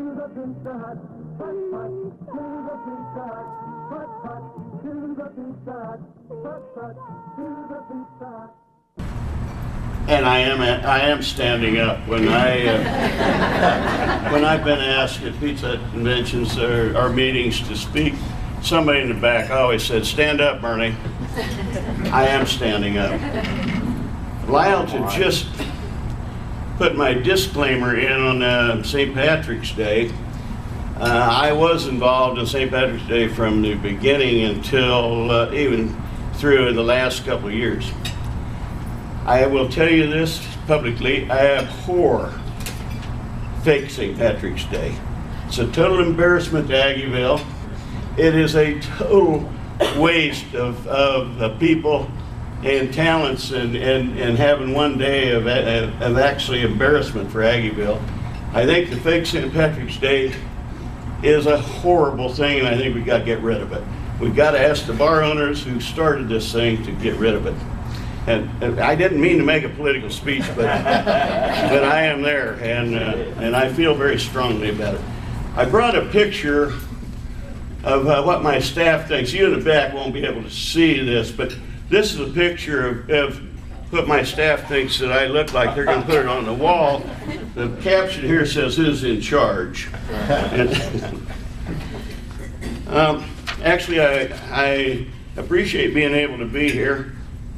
to the Pizza Hut. Putt, putt, to the Pizza Hut. Putt, putt, to the Pizza Hut. Putt, putt, to the Pizza Hut. And I am standing up when when I've been asked at pizza conventions or meetings to speak. Somebody in the back always said, "Stand up, Bernie." I am standing up. Lyle, to just put my disclaimer in on St. Patrick's Day, I was involved in St. Patrick's Day from the beginning until even through the last couple of years. I will tell you this publicly, I abhor fake St. Patrick's Day. It's a total embarrassment to Aggieville. It is a total waste of people and talents and having one day of actually embarrassment for Aggieville. I think the fake St. Patrick's Day is a horrible thing, and I think we've got to get rid of it. We've got to ask the bar owners who started this thing to get rid of it. And I didn't mean to make a political speech, but I am there, and I feel very strongly about it. I brought a picture of what my staff thinks. You in the back won't be able to see this, but this is a picture of what my staff thinks that I look like. They're going to put it on the wall. The caption here says, "Who's in charge?" Actually, I appreciate being able to be here.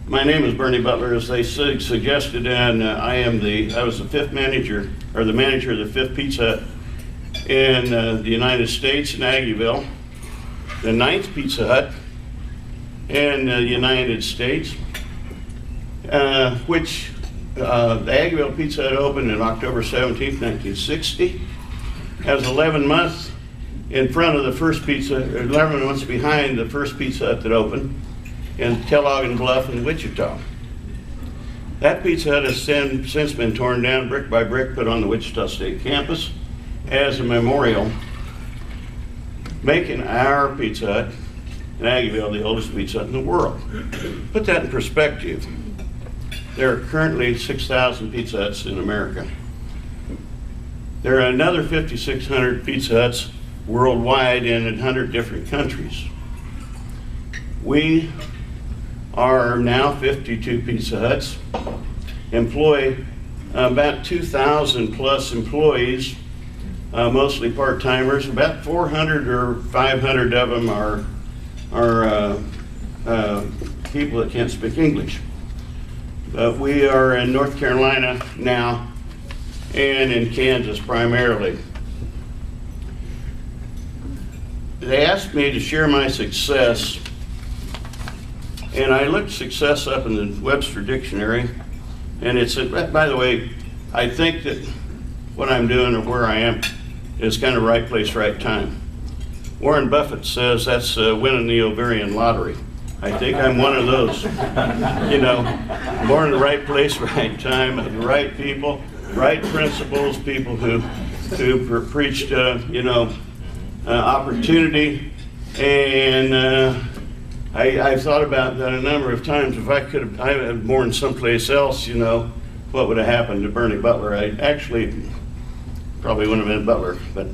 My name is Bernie Butler, as they suggested, and I was the fifth manager, or the manager of the fifth Pizza Hut in the United States in Aggieville, the ninth Pizza Hut in the United States, which the Aggieville Pizza Hut opened on October 17th, 1960. Has 11 months in front of the first 11 months behind the first Pizza Hut that opened in Kellogg and Bluff in Wichita. That Pizza Hut has since been torn down brick by brick, put on the Wichita State campus as a memorial, making our Pizza Hut in Aggieville the oldest Pizza Hut in the world. Put that in perspective. There are currently 6,000 Pizza Huts in America. There are another 5,600 Pizza Huts worldwide in 100 different countries. We are now 52 Pizza Huts, employ about 2,000 plus employees, mostly part-timers. About 400 or 500 of them are people that can't speak English. But we are in North Carolina now and in Kansas primarily. They asked me to share my success, and I looked success up in the Webster Dictionary, and it said, by the way, I think that what I'm doing or where I am is kind of right place, right time. Warren Buffett says that's winning the ovarian lottery. I think I'm one of those. You know, born in the right place, right time, the right people, right principles, people who preached, opportunity, and I've thought about that a number of times. If I had born someplace else, what would have happened to Bernie Butler? I actually probably wouldn't have been Butler, but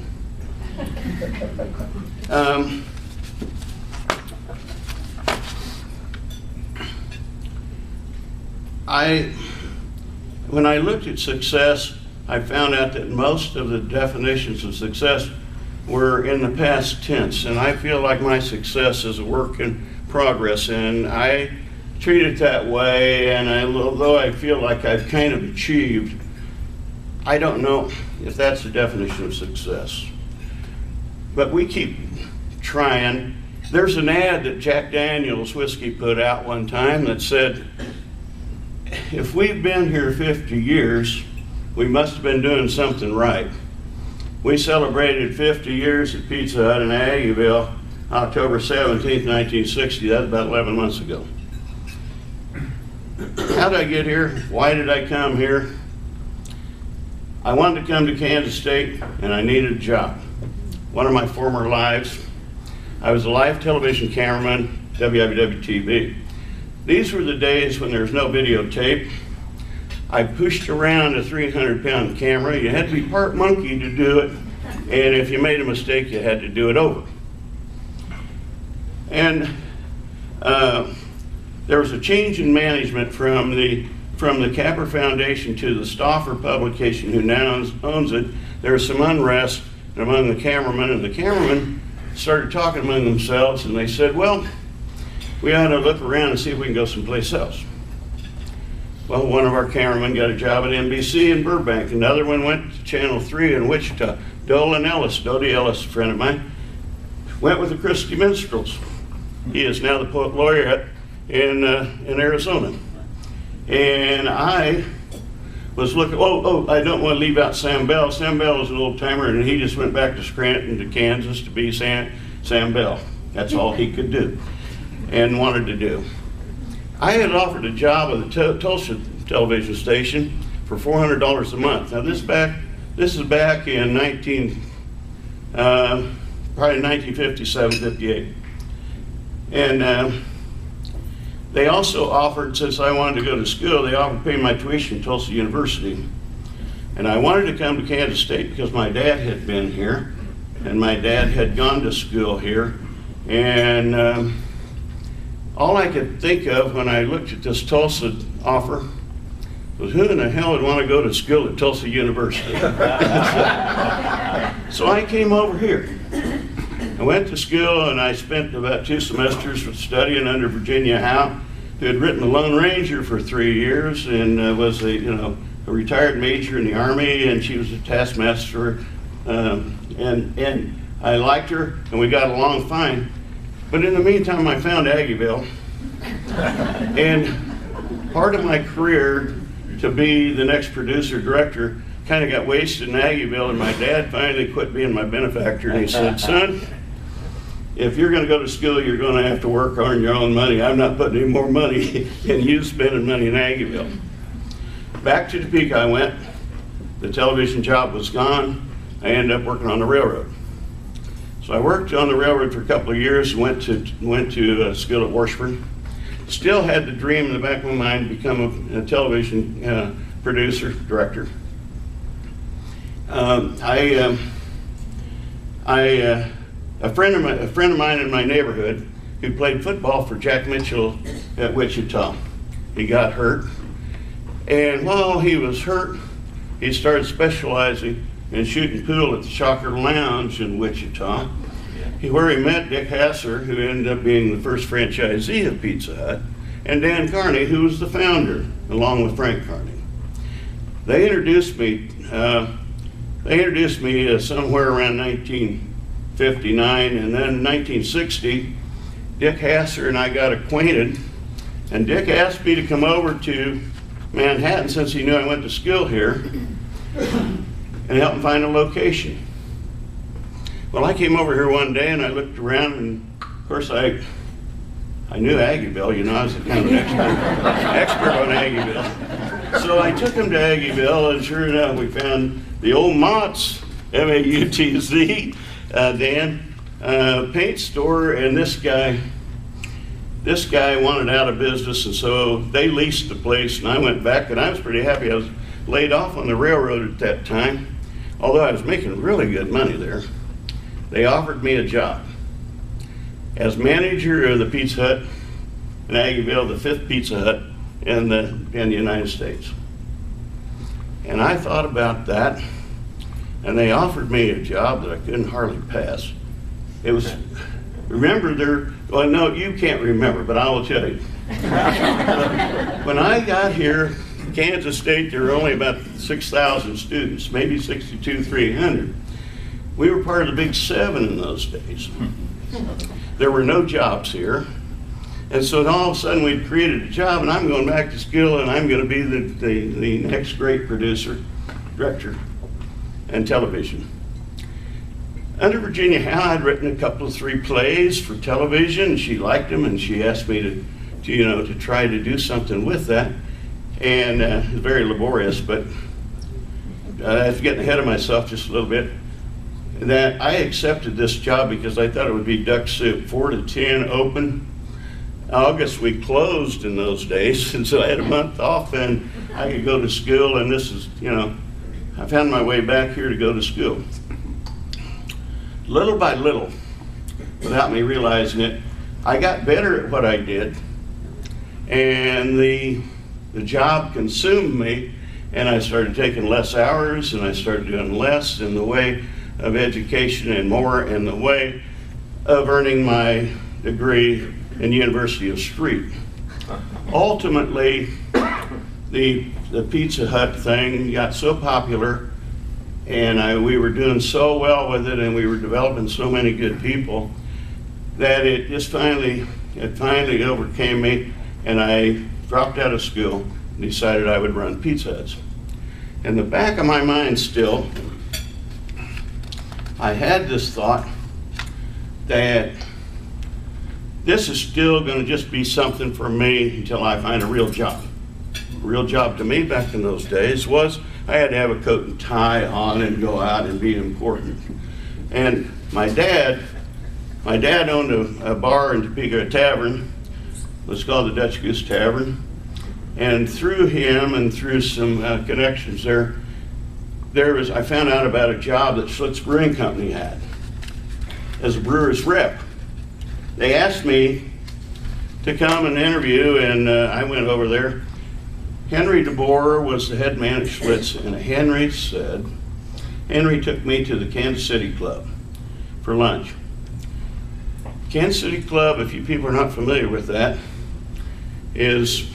when I looked at success, I found out that most of the definitions of success were in the past tense, and I feel like my success is a work in progress, and I treat it that way. And although I feel like I've kind of achieved, I don't know if that's the definition of success. But we keep trying. There's an ad that Jack Daniel's whiskey put out one time that said, if we've been here 50 years, we must have been doing something right. We celebrated 50 years at Pizza Hut in Aggieville, October 17th, 1960. That's about 11 months ago. How did I get here? Why did I come here? I wanted to come to Kansas State, and I needed a job. One of my former lives, I was a live television cameraman, WWTV. These were the days when there was no videotape. I pushed around a 300-pound camera. You had to be part monkey to do it. And if you made a mistake, you had to do it over. And there was a change in management from the Capper Foundation to the Stauffer publication, who now owns it. There was some unrest among the cameramen, and the cameramen started talking among themselves, and they said, well, we ought to look around and see if we can go someplace else. Well, one of our cameramen got a job at NBC in Burbank. Another one went to Channel 3 in Wichita. Dodie Ellis, a friend of mine, went with the Christie Minstrels. He is now the poet laureate in Arizona. And I was looking, I don't want to leave out Sam Bell. Sam Bell was an old timer, and he just went back to Scranton to Kansas to be Sam Bell. That's all he could do and wanted to do. I had offered a job at the Tulsa television station for $400 a month. Now this is back in probably 1957, 58. And they also offered, since I wanted to go to school, they offered to pay my tuition at Tulsa University. And I wanted to come to Kansas State because my dad had been here, and my dad had gone to school here. And all I could think of when I looked at this Tulsa offer was, who in the hell would want to go to school at Tulsa University? So I came over here. I went to school, and I spent about 2 semesters studying under Virginia Howe, who had written The Lone Ranger for 3 years and was a retired major in the Army, and she was a taskmaster, and I liked her, and we got along fine. But in the meantime, I found Aggieville, and part of my career to be the next producer director kind of got wasted in Aggieville, and my dad finally quit being my benefactor, and he said, son, if you're going to go to school, you're going to have to work on your own money. I'm not putting any more money in you spending money in Aggieville. Back to Topeka I went. The television job was gone. I ended up working on the railroad. So I worked on the railroad for a couple of years, went to school at Washburn. Still had the dream in the back of my mind to become a television producer, director. A friend of mine in my neighborhood who played football for Jack Mitchell at Wichita, he got hurt. And while he was hurt, he started specializing in shooting pool at the Shocker Lounge in Wichita, where he met Dick Hasser, who ended up being the first franchisee of Pizza Hut, and Dan Carney, who was the founder, along with Frank Carney. They introduced me somewhere around 1959, and then in 1960, Dick Hasser and I got acquainted, and Dick asked me to come over to Manhattan, since he knew I went to school here, and help him find a location. Well, I came over here one day and I looked around, and of course I knew Aggieville, I was kind of an expert on Aggieville. So I took him to Aggieville, and sure enough, we found the old Mott's, M-A-U-T-Z, Dan, paint store, and this guy wanted out of business, and so they leased the place, and I went back, and I was pretty happy. I was laid off on the railroad at that time, although I was making really good money there. They offered me a job as manager of the Pizza Hut in Aggieville, the 5th Pizza Hut in the United States. And I thought about that, and they offered me a job that I couldn't hardly pass. It was, well, no, you can't remember, but I will tell you. When I got here, Kansas State, there were only about 6,000 students, maybe 300. We were part of the Big 7 in those days. There were no jobs here. And so all of a sudden we'd created a job, and I'm going back to school, and I'm going to be the next great producer, director, and television. Under Virginia Howe, I'd written a couple of 3 plays for television. She liked them, and she asked me to try to do something with that. And it was very laborious, but I was getting ahead of myself just a little bit. That I accepted this job because I thought it would be duck soup, 4 to 10 open. August we closed in those days, and so I had a month off, and I could go to school, and this is, I found my way back here to go to school. little by little, without me realizing it, I got better at what I did, and the job consumed me, and I started taking less hours, and I started doing less in the way of education and more in the way of earning my degree in the University of Street. Ultimately, the Pizza Hut thing got so popular, and we were doing so well with it, and we were developing so many good people, that it finally overcame me, and I dropped out of school and decided I would run Pizza Huts. In the back of my mind still, I had this thought that this is still going to just be something for me until I find a real job. A real job to me back in those days was I had to have a coat and tie on and go out and be important. And my dad owned a bar in Topeka, a tavern. It was called the Dutch Goose Tavern. And through him and through some connections I found out about a job that Schlitz Brewing Company had as a brewer's rep. They asked me to come and interview, and I went over there. Henry DeBoer was the head man at Schlitz, and Henry took me to the Kansas City Club for lunch. Kansas City Club, if you people are not familiar with that, is,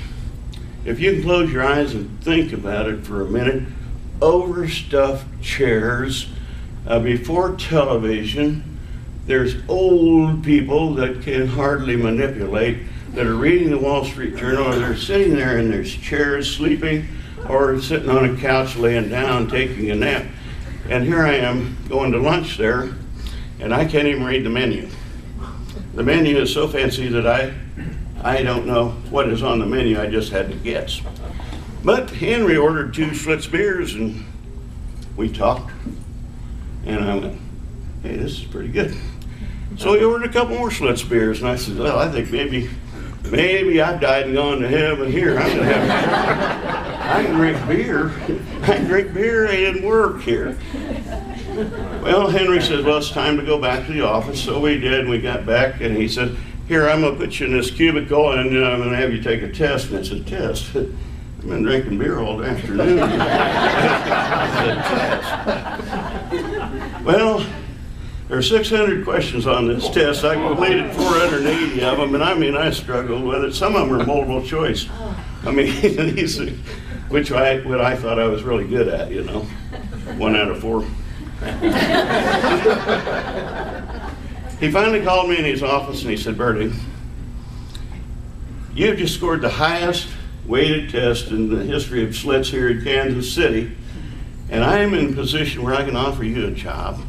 if you can close your eyes and think about it for a minute, overstuffed chairs, before television, there's old people that can hardly manipulate, that are reading the Wall Street Journal, or they're sitting there in their chairs sleeping, or sitting on a couch laying down taking a nap. And here I am going to lunch there, and I can't even read the menu. The menu is so fancy that I don't know what is on the menu, I just had to guess. But Henry ordered 2 Schlitz beers, and we talked, and I went, hey, this is pretty good. So he ordered a couple more Schlitz beers, and I said, well, I think maybe I've died and gone to heaven here. I'm gonna have I can drink beer and work here. Well, Henry says, well, it's time to go back to the office. So we did, and we got back, and he said, here, I'm gonna put you in this cubicle, and I'm gonna have you take a test. And it's a test. I've been drinking beer all afternoon. Well, there are 600 questions on this test. I completed 480 of them, and I struggled with it. Some of them were multiple choice. I mean, which I thought I was really good at, 1 out of 4. He finally called me in his office, and he said, Bertie, you've just scored the highest weighted test in the history of Schlitz here in Kansas City, and I am in a position where I can offer you a job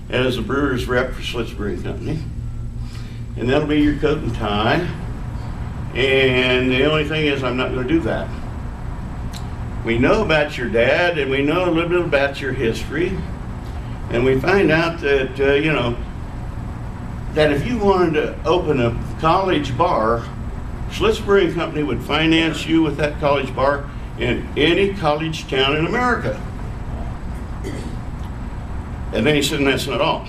as a brewer's rep for Schlitz Brewing Company, and that'll be your coat and tie, and the only thing is I'm not going to do that. We know about your dad, and we know a little bit about your history, and we find out that, that if you wanted to open a college bar, Schlitz Brewing Company would finance you with that college bar in any college town in America. And then he said, and that's not all.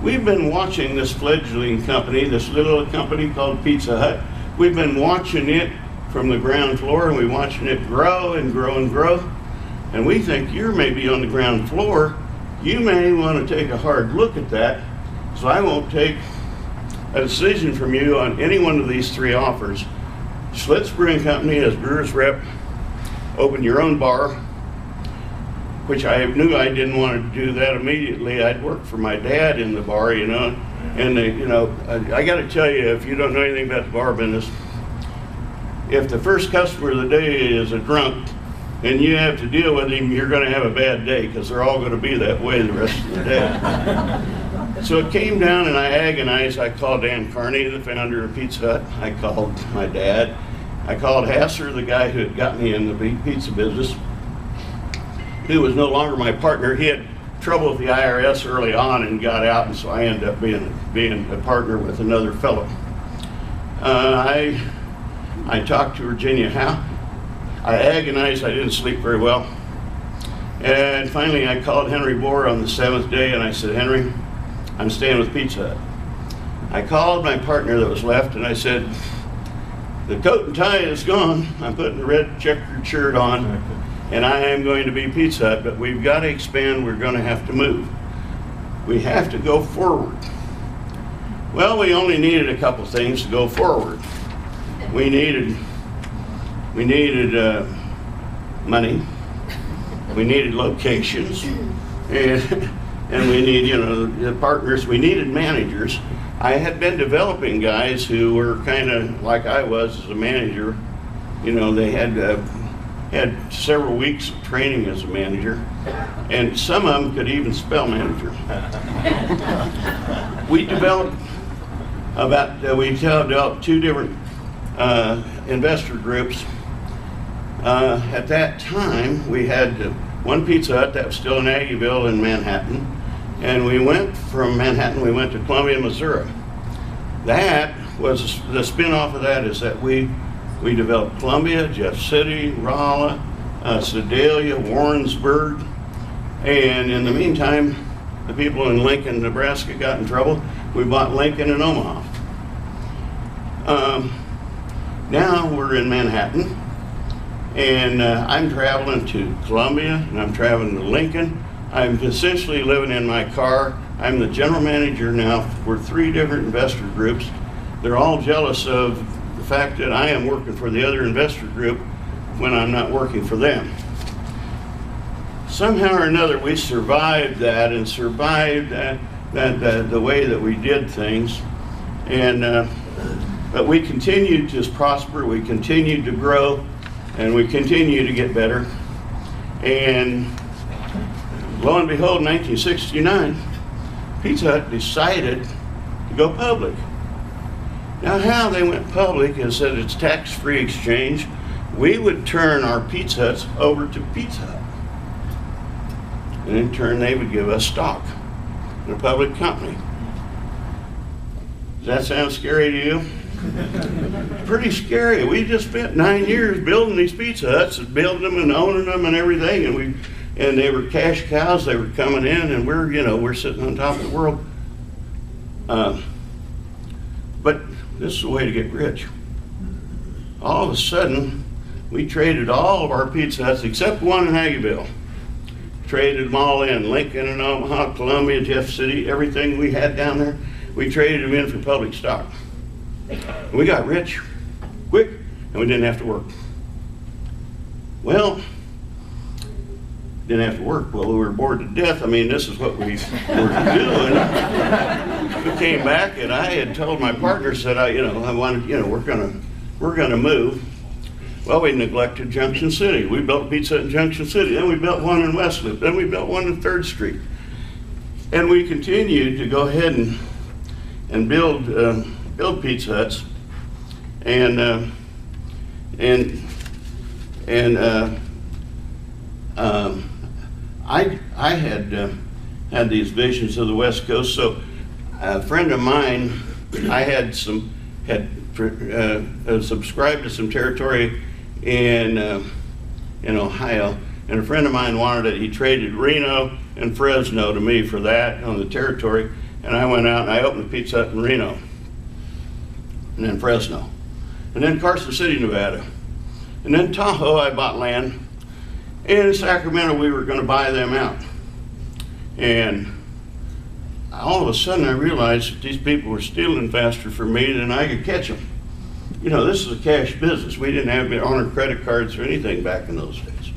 We've been watching this fledgling company, this little company called Pizza Hut. We've been watching it from the ground floor, and we're watching it grow and grow and grow. And we think you're maybe on the ground floor. You may want to take a hard look at that, so I won't take a decision from you on any one of these 3 offers. Schlitz Brewing Company as brewer's rep, open your own bar, which I knew I didn't want to do that immediately. I'd worked for my dad in the bar, and I got to tell you, if you don't know anything about the bar business, if the first customer of the day is a drunk and you have to deal with him, you're going to have a bad day, because they're all going to be that way the rest of the day. So it came down, and I agonized. I called Dan Carney, the founder of Pizza Hut. I called my dad. I called Hasser, the guy who had got me in the pizza business, who was no longer my partner. He had trouble with the IRS early on and got out, and so I ended up being a partner with another fellow. I talked to Virginia Howe. I agonized. I didn't sleep very well. And finally, I called Henry Bohr on the 7th day, and I said, Henry, I'm staying with Pizza Hut. I called my partner that was left and I said, the coat and tie is gone. I'm putting the red checkered shirt on and I am going to be Pizza Hut, but we've got to expand. We're going to have to move. We have to go forward. Well, we only needed a couple things to go forward. We needed money. We needed locations, and we need, the partners. We needed managers. I had been developing guys who were kind of like I was as a manager. They had several weeks of training as a manager, and some of them could even spell manager. We developed two different investor groups. At that time, we had one Pizza Hut that was still in Aggieville in Manhattan, and we went from Manhattan, we went to Columbia, Missouri. That was, the spin-off of that is that we developed Columbia, Jeff City, Rolla, Sedalia, Warrensburg, and in the meantime, the people in Lincoln, Nebraska got in trouble. We bought Lincoln and Omaha. Now we're in Manhattan, and I'm traveling to Columbia, and I'm traveling to Lincoln. I'm essentially living in my car. I'm the general manager now for 3 different investor groups. They're all jealous of the fact that I am working for the other investor group when I'm not working for them. Somehow or another, we survived that and survived the way that we did things. And but we continued to prosper, we continued to grow, and we continue to get better. And lo and behold, in 1969, Pizza Hut decided to go public. Now, how they went public is that it's tax-free exchange. We would turn our Pizza Huts over to Pizza Hut. And in turn, they would give us stock in a public company. Does that sound scary to you? Pretty scary. We just spent 9 years building these Pizza Huts, and building them and owning them and everything, and they were cash cows. They were coming in, and we're sitting on top of the world. But this is the way to get rich. All of a sudden, we traded all of our Pizza Huts except one in Aggieville. Traded them all in, Lincoln and Omaha, Columbia, Jeff City, everything we had down there. We traded them in for public stock. And we got rich quick, and we didn't have to work. Well, didn't have to work. Well, we were bored to death. I mean, this is what we were doing. We came back, and I had told my partners that I wanted, we're gonna move. Well, we neglected Junction City. We built Pizza Hut in Junction City. Then we built one in West Loop. Then we built one in 3rd Street. And we continued to go ahead and build Pizza Huts. And I had these visions of the West Coast. So a friend of mine, I had subscribed to some territory in Ohio, and a friend of mine wanted it. He traded Reno and Fresno to me for that on the territory, and I went out and I opened a Pizza Hut in Reno, and then Fresno, and then Carson City, Nevada, and then Tahoe. I bought land, and in Sacramento we were going to buy them out, and all of a sudden I realized that these people were stealing faster from me than I could catch them. This is a cash business. We didn't have owner credit cards or anything back in those days.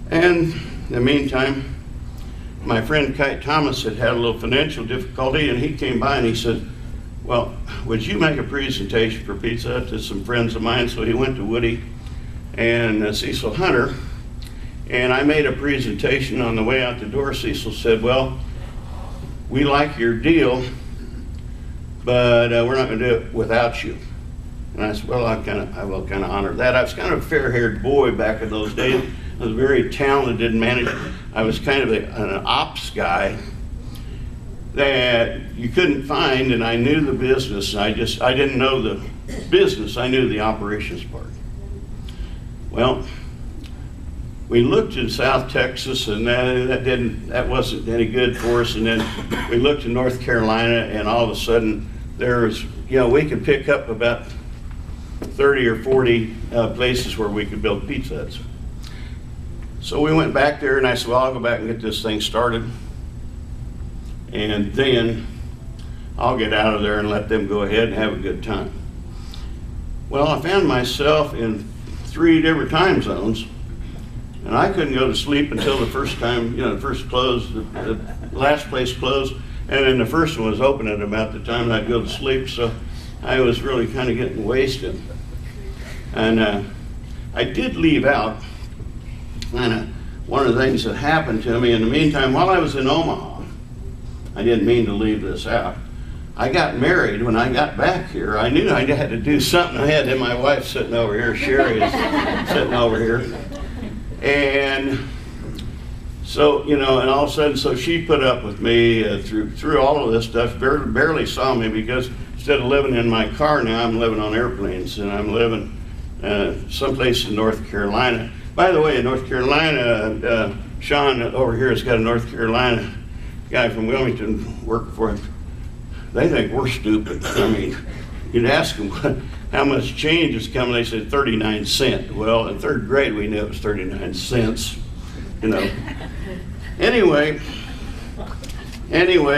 And in the meantime, my friend Kite Thomas had a little financial difficulty, and he came by and he said, well, would you make a presentation for Pizza Hut to some friends of mine? So he went to Woody and Cecil Hunter, and I made a presentation. On the way out the door, Cecil said, well, we like your deal, but we're not going to do it without you. And I said, well, I will kind of honor that. I was kind of a fair-haired boy back in those days. I was very talented manager. I was kind of an ops guy that you couldn't find, and I knew the business. I didn't know the business. I knew the operations part. Well, we looked in South Texas, and that wasn't any good for us. And then we looked in North Carolina, and all of a sudden there's, we could pick up about 30 or 40 places where we could build Pizza Huts. So we went back there, and I said, well, I'll go back and get this thing started, and then I'll get out of there and let them go ahead and have a good time. Well, I found myself in 3 different time zones, and I couldn't go to sleep until the first time, the first closed, the last place closed, and then the first one was open at about the time I'd go to sleep, so I was really kind of getting wasted. And I did leave out one of the things that happened to me in the meantime while I was in Omaha. I didn't mean to leave this out. I got married. When I got back here, I knew I had to do something. I had my wife sitting over here, Sherry is sitting over here. And so, and all of a sudden, so she put up with me through all of this stuff, barely saw me, because instead of living in my car now, I'm living on airplanes, and I'm living someplace in North Carolina. By the way, in North Carolina, Sean over here has got a North Carolina guy from Wilmington working for him. They think we're stupid. I mean, you'd ask them how much change is coming. They said 39 cents. Well, in 3rd grade, we knew it was 39 cents, Anyway,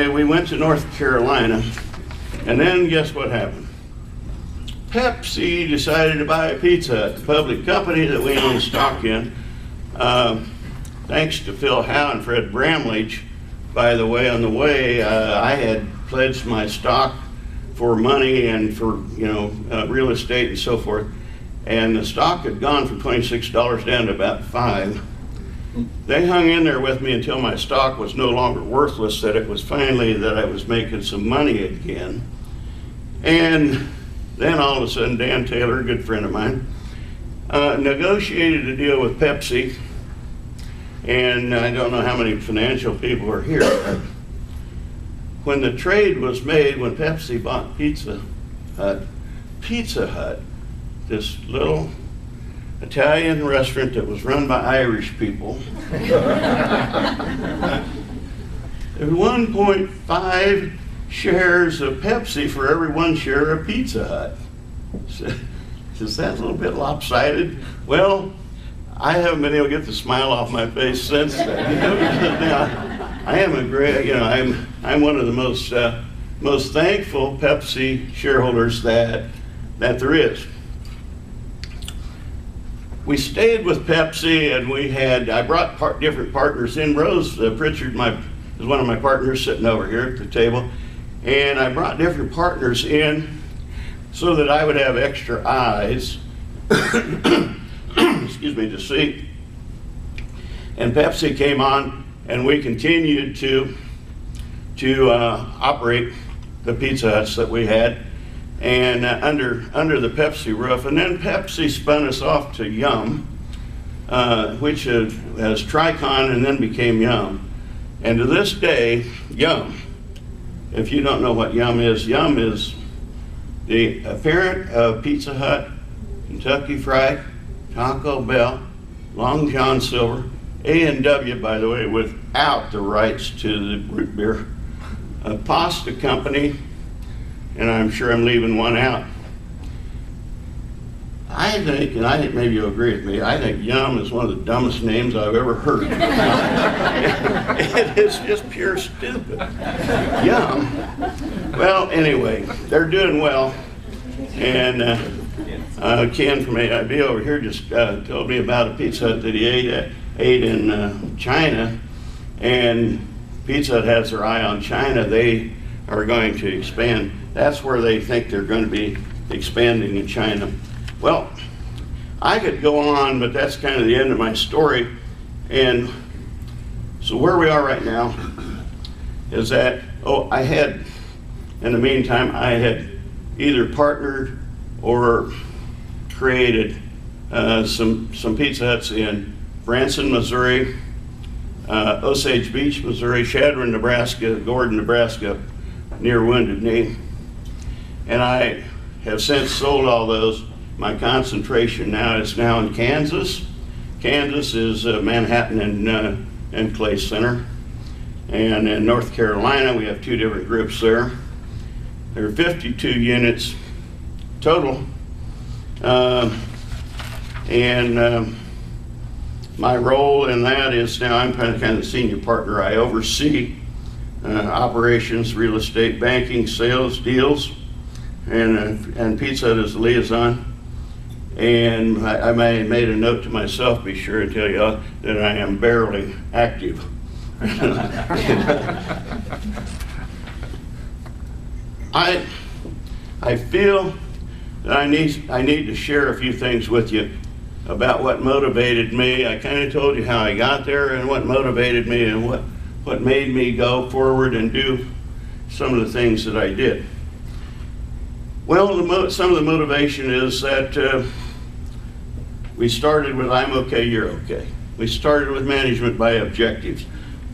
we went to North Carolina, and then guess what happened? Pepsi decided to buy a Pizza Hut, the public company that we own stock in. Thanks to Phil Howe and Fred Bramlage. By the way, on the way, I had pledged my stock for money and for real estate and so forth, and the stock had gone from $26 down to about $5. They hung in there with me until my stock was no longer worthless, that it was finally that I was making some money again. And then all of a sudden, Dan Taylor, a good friend of mine, negotiated a deal with Pepsi, and I don't know how many financial people are here. When the trade was made, when Pepsi bought Pizza Hut, this little Italian restaurant that was run by Irish people, there was 1.5 shares of Pepsi for every 1 share of Pizza Hut. So, is that a little bit lopsided? Well, I haven't been able to get the smile off my face since then. I am a great, I'm one of the most thankful Pepsi shareholders that there is. We stayed with Pepsi, and I brought different partners in. Rose Pritchard is one of my partners sitting over here at the table, and I brought different partners in so that I would have extra eyes, excuse me, to see. And Pepsi came on, and we continued to operate the Pizza Huts that we had, and under the Pepsi roof. And then Pepsi spun us off to Yum, which has Tricon and then became Yum. And to this day, Yum, if you don't know what Yum is the parent of Pizza Hut, Kentucky Fried, Taco Bell, Long John Silver, A&W, by the way, without the rights to the root beer, a pasta company, and I'm sure I'm leaving one out. I think, and I think maybe you'll agree with me, I think Yum is one of the dumbest names I've ever heard. It is just pure stupid. Yum. Well, anyway, they're doing well. And Ken from AIB over here just told me about a Pizza Hut that he ate in China. And Pizza Hut has their eye on China. They are going to expand. That's where they think they're going to be expanding in China. Well, I could go on, but that's kind of the end of my story. And so where we are right now is that, in the meantime, I had either partnered or created some Pizza Huts in Branson, Missouri, Osage Beach, Missouri, Shadron, Nebraska, Gordon, Nebraska, near Wounded Knee. And I have since sold all those. My concentration now is in Kansas, Kansas is Manhattan and Clay Center. And in North Carolina, we have 2 different groups there. There are 52 units total. My role in that is now I'm kind of the senior partner. I oversee operations, real estate, banking, sales, deals, and Pizza is the liaison. And I made a note to myself, be sure to tell you that I am barely active. I feel that I need to share a few things with you about what motivated me. I kind of told you how I got there and what motivated me and what made me go forward and do some of the things that I did. Well, some of the motivation is that we started with I'm okay, you're okay. We started with management by objectives.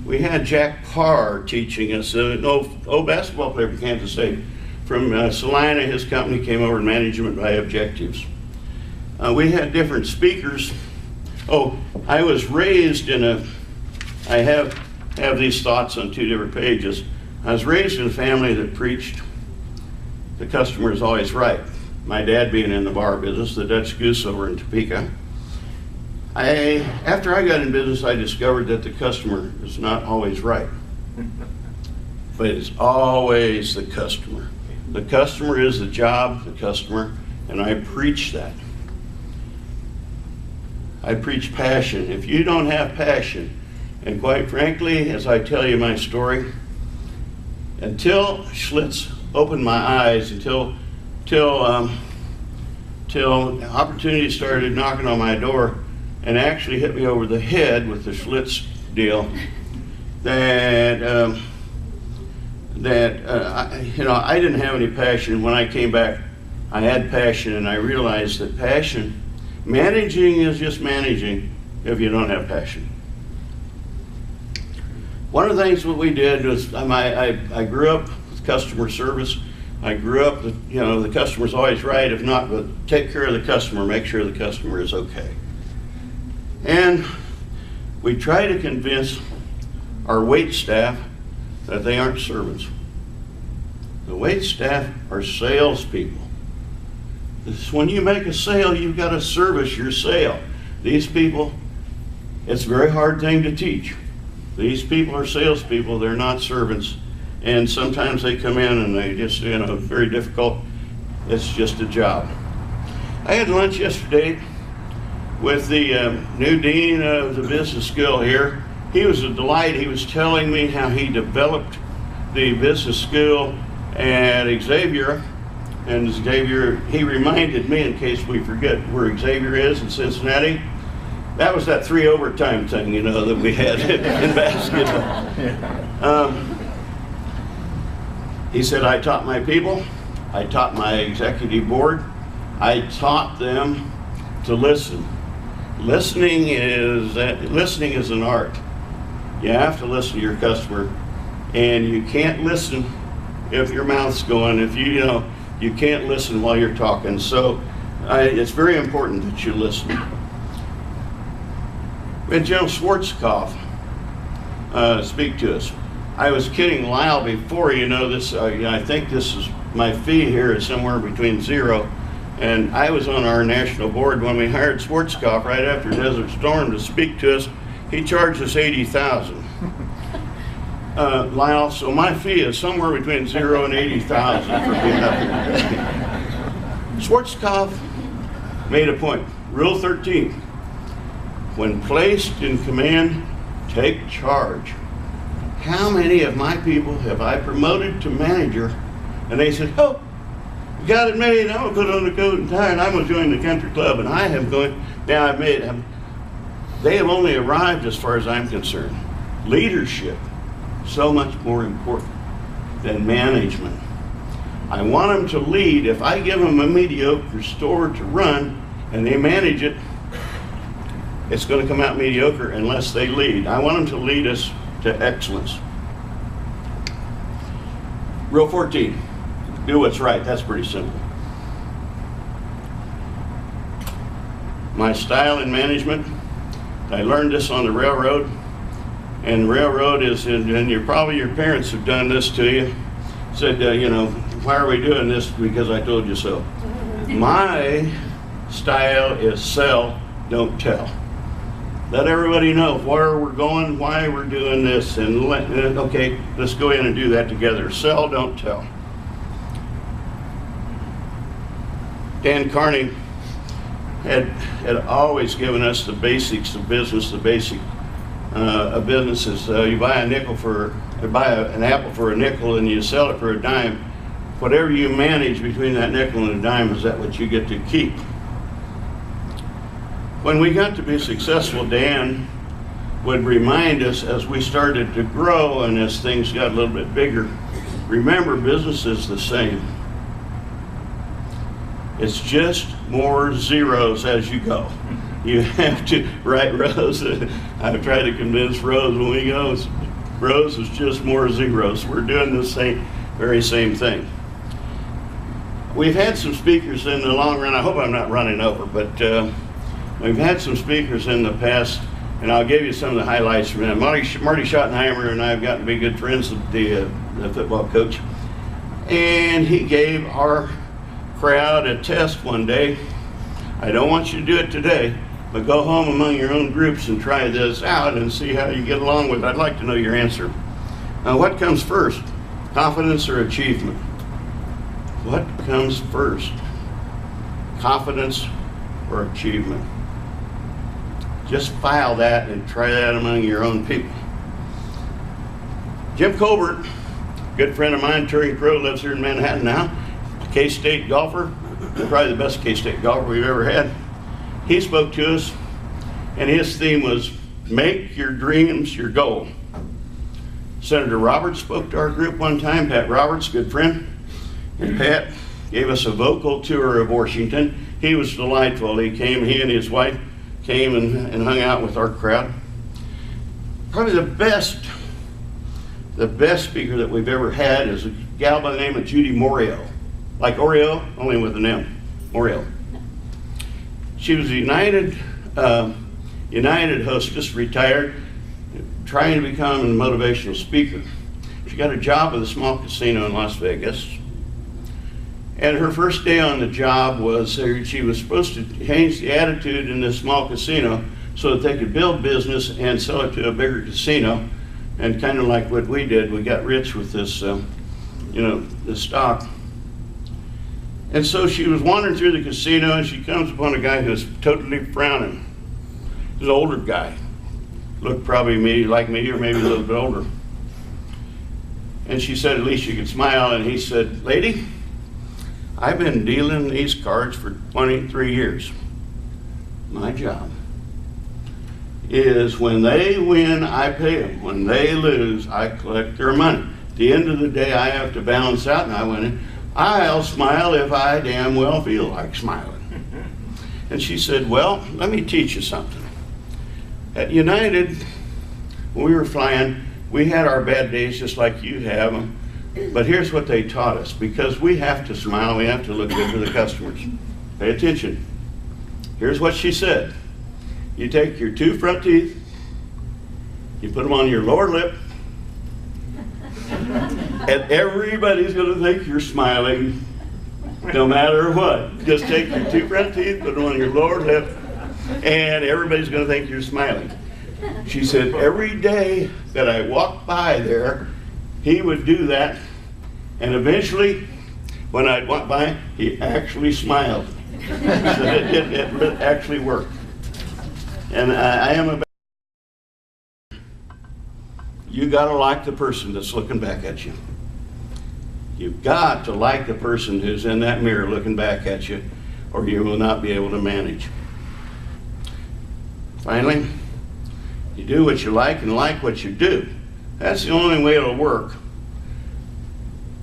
We had Jack Parr teaching us, an old basketball player from Kansas State. From Salina, his company came over to management by objectives. We had different speakers. I was raised I have these thoughts on 2 different pages. I was raised in a family that preached the customer is always right. My dad being in the bar business, the Dutch Goose over in Topeka. After I got in business, I discovered that the customer is not always right. But it's always the customer. The customer is the job, the customer, and I preach that. I preach passion. If you don't have passion, and quite frankly, as I tell you my story, until Schlitz opened my eyes, until opportunities started knocking on my door and actually hit me over the head with the Schlitz deal, I didn't have any passion. When I came back, I had passion, and I realized that managing is just managing if you don't have passion. One of the things what we did was I grew up with customer service. I grew up with, the customer's always right. If not, but take care of the customer, make sure the customer is okay. And we try to convince our wait staff that they aren't servants. The wait staff are salespeople. When you make a sale, you've got to service your sale. These people, it's a very hard thing to teach. These people are salespeople, they're not servants. And sometimes they come in and they just, very difficult. It's just a job. I had lunch yesterday with the new dean of the business school here. He was a delight. He was telling me how he developed the business school at Xavier. And Xavier, he reminded me, in case we forget where Xavier is in Cincinnati, that was that 3 overtime thing, that we had in basketball. He said, I taught my people, I taught my executive board, I taught them to listen. Listening is an art. You have to listen to your customer, and you can't listen if your mouth's going. If you can't listen while you're talking. So it's very important that you listen. We had General Schwarzkopf speak to us. I was kidding Lyle before, this. I think this is my fee here is somewhere between 0. And I was on our national board when we hired Schwarzkopf right after Desert Storm to speak to us. He charged us $80,000. Lyle, so my fee is somewhere between 0 and 80,000 for being up here. Schwarzkopf made a point. Rule 13. When placed in command, take charge. How many of my people have I promoted to manager and they said, oh, you got it made, I'm going to put on the coat and tie and I'm going to join the country club, and I am going, now they have only arrived as far as I'm concerned. Leadership, so much more important than management. I want them to lead. If I give them a mediocre store to run and they manage it, it's going to come out mediocre unless they lead. I want them to lead us to excellence. Rule 14, do what's right. That's pretty simple. My style in management, I learned this on the railroad, and the railroad is, and probably your parents have done this to you, said, you know, why are we doing this? Because I told you so. My style is sell, don't tell. Let everybody know where we're going, why we're doing this, and okay, let's go in and do that together. Sell, don't tell. Dan Carney had always given us the basics of business. The basic of business is you buy an apple for a nickel and you sell it for a dime. Whatever you manage between that nickel and a dime is that what you get to keep. When we got to be successful, Dan would remind us as we started to grow and as things got a little bit bigger, remember, business is the same. It's just more zeros as you go. You have to write Rose. I've tried to convince Rose when we go, Rose is just more zeros. We're doing the very same thing. We've had some speakers in the long run. I hope I'm not running over, but we've had some speakers in the past, and I'll give you some of the highlights from them. Marty Schottenheimer and I have gotten to be good friends with the football coach, and he gave our crowd a test one day. I don't want you to do it today, but go home among your own groups and try this out and see how you get along with it. I'd like to know your answer. What comes first, confidence or achievement? What comes first, confidence or achievement? Just file that and try that among your own people. Jim Colbert, good friend of mine, touring pro, lives here in Manhattan now. K-State golfer, probably the best K-State golfer we've ever had. He spoke to us, and his theme was, make your dreams your goal. Senator Roberts spoke to our group one time, Pat Roberts, good friend, and Pat gave us a vocal tour of Washington. He was delightful. He and his wife came and hung out with our crowd. Probably the best speaker that we've ever had is a gal by the name of Judy Morial. Like Oreo, only with an M, Morial. She was a United hostess, retired, trying to become a motivational speaker. She got a job with a small casino in Las Vegas. And her first day on the job was she was supposed to change the attitude in this small casino so that they could build business and sell it to a bigger casino. And kind of like what we did, we got rich with this, this stock. And so she was wandering through the casino and she comes upon a guy who's totally frowning. He's an older guy. Looked probably like me or maybe a little bit older. And she said, at least you could smile. And he said, lady, I've been dealing these cards for 23 years. My job is when they win, I pay them. When they lose, I collect their money. At the end of the day, I have to balance out, and I went in. I'll smile if I damn well feel like smiling. And she said, well, let me teach you something. At United, when we were flying, we had our bad days just like you have them. But here's what they taught us. Because we have to smile, we have to look good for the customers. Pay attention. Here's what she said. You take your two front teeth, you put them on your lower lip, and everybody's going to think you're smiling no matter what. Just take your two front teeth, put them on your lower lip, and everybody's going to think you're smiling. She said, every day that I walked by there, he would do that, and eventually, when I'd walk by, he actually smiled. So it actually worked. And I am about, you got to like the person that's looking back at you. You've got to like the person who's in that mirror looking back at you, or you will not be able to manage. Finally, you do what you like and like what you do. That's the only way it'll work.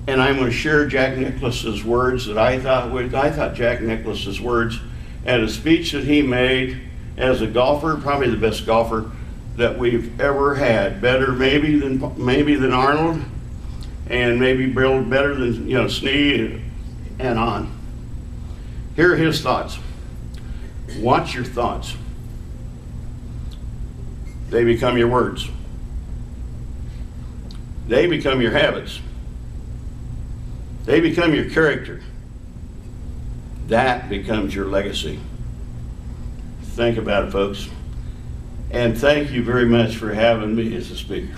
And I'm going to share Jack Nicklaus's words that I thought Jack Nicklaus's words at a speech that he made as a golfer, probably the best golfer that we've ever had. Better maybe than Arnold, and maybe better than Snead and on. Here are his thoughts. Watch your thoughts. they become your words. They become your habits. They become your character. That becomes your legacy. Think about it, folks. And thank you very much for having me as a speaker.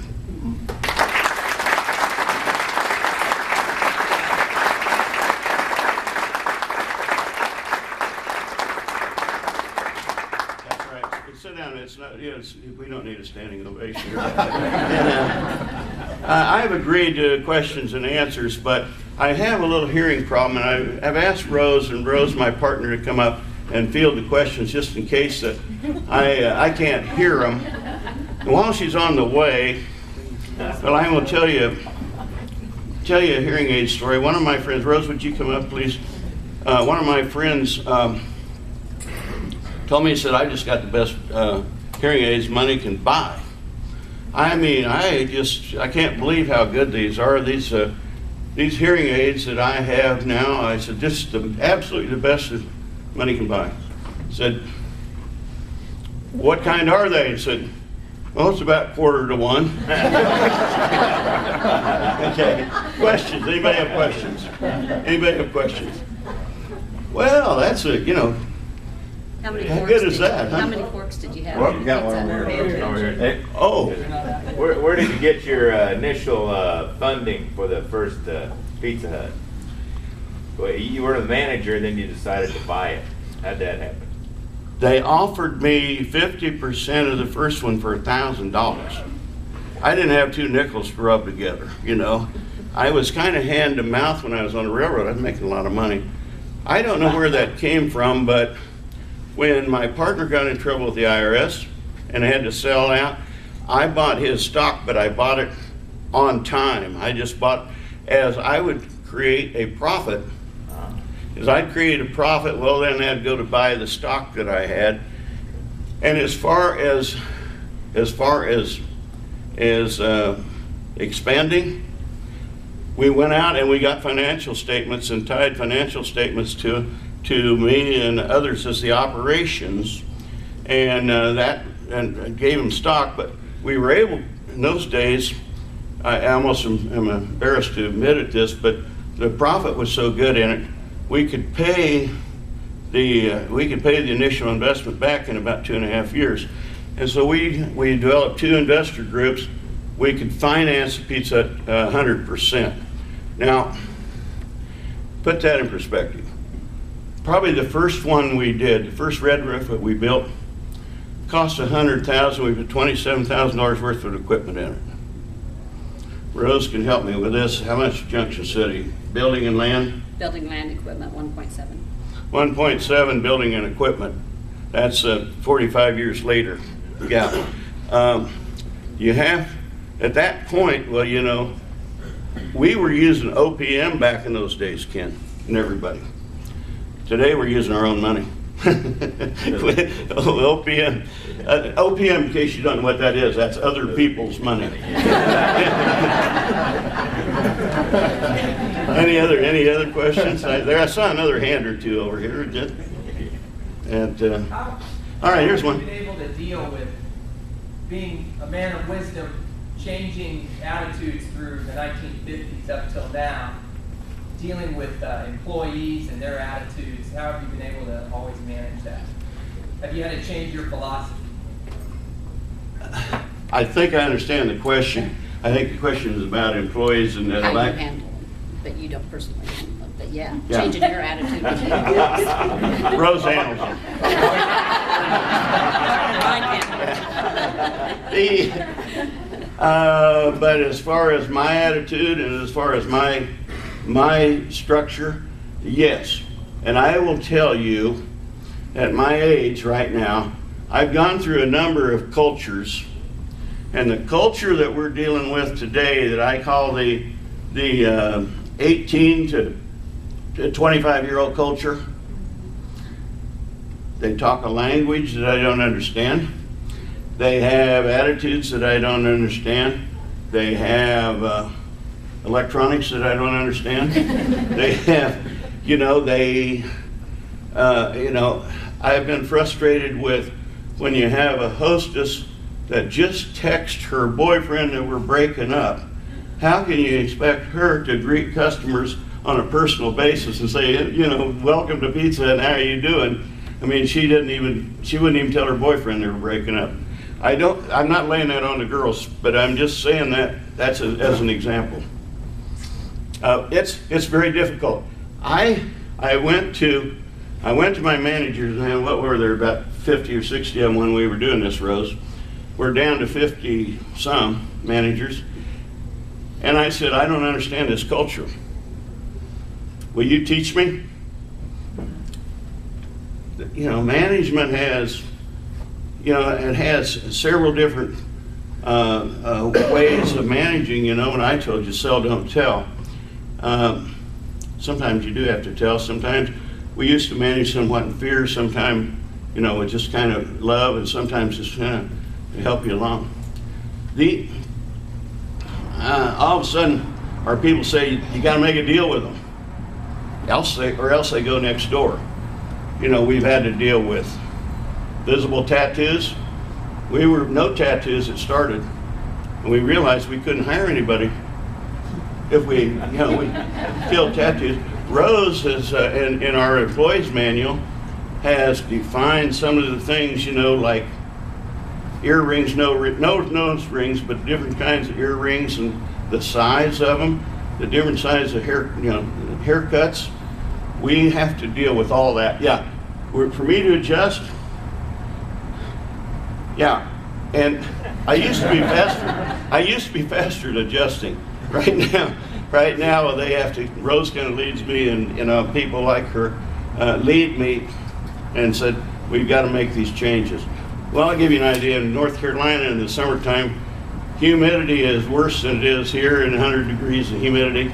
That's right. Sit down. It's not. We don't need a standing ovation. I've agreed to questions and answers, but I have a little hearing problem, and I've asked Rose, and Rose, my partner, to come up and field the questions just in case that I can't hear them. And while she's on the way, well, I will tell you a hearing aid story. One of my friends, Rose, would you come up, please? One of my friends told me, he said, I just got the best hearing aids money can buy. I mean, I can't believe how good these are. These hearing aids that I have now, I said, just absolutely the best that money can buy. I said, what kind are they? He said, well, it's about 1/4 to 1. Okay, questions? Anybody have questions? Anybody have questions? Well, that's how good is that? Huh? How many forks did you have? Well, you got one over here. Hey, Oh, where did you get your initial funding for the first Pizza Hut? Well, you were the manager, and then you decided to buy it. How'd that happen? they offered me 50% of the first one for $1,000. I didn't have 2 nickels to rub together, you know. I was kind of hand to mouth when I was on the railroad. I was making a lot of money. I don't know where that came from, but when my partner got in trouble with the IRS and I had to sell out, I bought his stock, but I bought it on time. I just bought, as I would create a profit, as I'd create a profit, well then I'd go to buy the stock that I had. And as far as expanding, we went out and we got financial statements and tied financial statements to me and others as the operations, and and gave them stock. But we were able, in those days, I almost am embarrassed to admit it this, but the profit was so good in it, we could pay the initial investment back in about 2.5 years. And so we developed 2 investor groups. We could finance the pizza at 100%. Now, put that in perspective. Probably the first one we did, the first red roof that we built, cost $100,000. We put $27,000 worth of equipment in it. Rose can help me with this. How much Junction City? Building and land? Building, land, equipment, 1.7. 1.7 building and equipment. That's 45 years later. Yeah. You have, at that point, well, you know, we were using OPM back in those days, Ken, and everybody. Today we're using our own money. OPM, OPM, in case you don't know what that is, that's other people's money. Any other questions? I saw another hand or two over here. And all right, here's one. Have you been able to deal with being a man of wisdom, changing attitudes through the 1950s up till now, dealing with employees and their attitudes? How have you been able to always manage that? Have you had to change your philosophy? I think I understand the question. I think the question is about employees and How you handle them, but you don't personally handle them. But yeah, Yeah. changing your attitude. Rose handles them. But as far as my attitude and as far as my structure, yes. And I will tell you, at my age right now, I've gone through a number of cultures, and the culture that we're dealing with today, that I call the 18 to 25-year-old culture, they talk a language that I don't understand. They have attitudes that I don't understand. They have electronics that I don't understand. They have, I've been frustrated with when you have a hostess that just texted her boyfriend that we're breaking up, how can you expect her to greet customers on a personal basis and say, you know, welcome to Pizza Hut, how are you doing? I mean, she wouldn't even tell her boyfriend they were breaking up. I'm not laying that on the girls, but I'm just saying that's as an example. It's very difficult. I went to my managers, and what were there, about 50 or 60 of them when we were doing this, Rose. We're down to 50 some managers. And I said, I don't understand this culture. Will you teach me? You know, management has, you know, it has several different ways of managing, you know, and I told you, sell, don't tell. Sometimes you do have to tell. Sometimes we used to manage somewhat in fear. Sometimes, you know, with just kind of love, and sometimes just kind of help you along. All of a sudden, our people say, you got to make a deal with them, or else they go next door. You know, we've had to deal with visible tattoos. We were no tattoos that started, and we realized we couldn't hire anybody if we killed tattoos. Rose has, in our employees manual, has defined some of the things, you know, like earrings, no nose rings, but different kinds of earrings and the size of them, the different size of haircuts. We have to deal with all that. Yeah, for me to adjust. Yeah, and I used to be faster at adjusting. Right now they have to. Rose kind of leads me, and you know, people like her lead me, and said we've got to make these changes. Well, I'll give you an idea. In North Carolina, in the summertime, humidity is worse than it is here, in 100 degrees of humidity.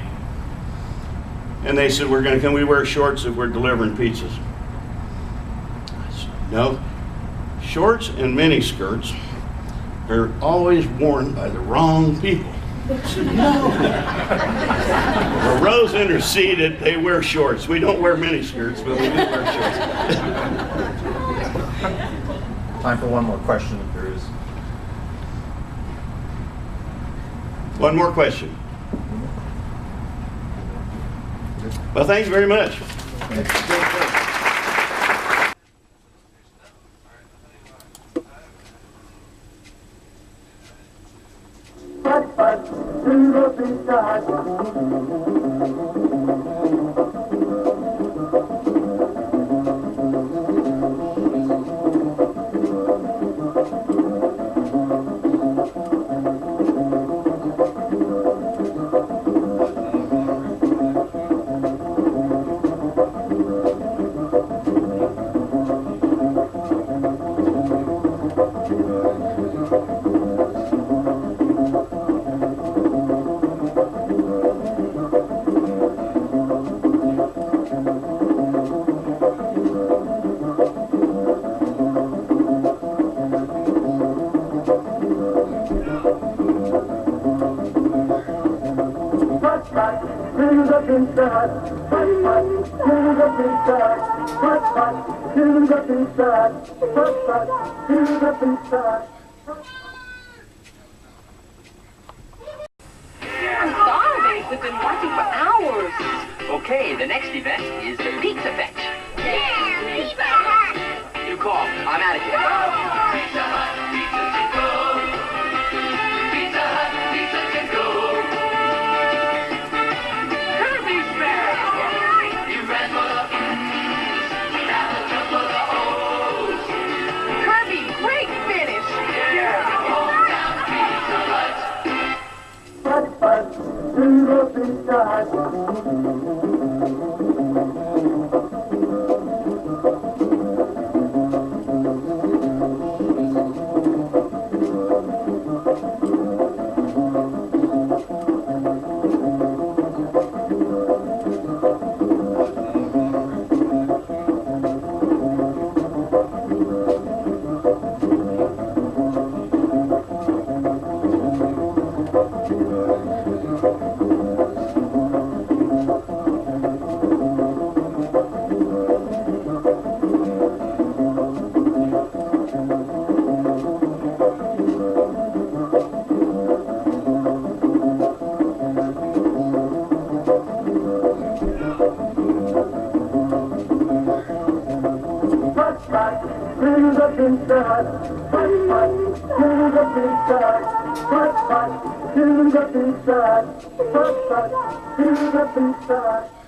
And they said, can we wear shorts if we're delivering pizzas? I said, no. Shorts and mini skirts are always worn by the wrong people. I said, no. Well, Rose interceded, they wear shorts. We don't wear mini skirts, but we do wear shorts. Time for one more question if there is. One more question. Well, thanks very much. We've been watching for hours. Okay, the next event is the Pizza Fetch. Yeah, Pizza Hut. You call. I'm out of here. Pizza Hut, pizza to go. Pizza Hut, pizza to go. Kirby's back. You ran for the now the jump for the O's. Kirby, great finish. Yeah, hold down Pizza Hut. to the Pizza Hut. Hut, hut, to the Pizza Hut. Hut, hut, to the Pizza Hut. Hut, hut, to the Pizza Hut.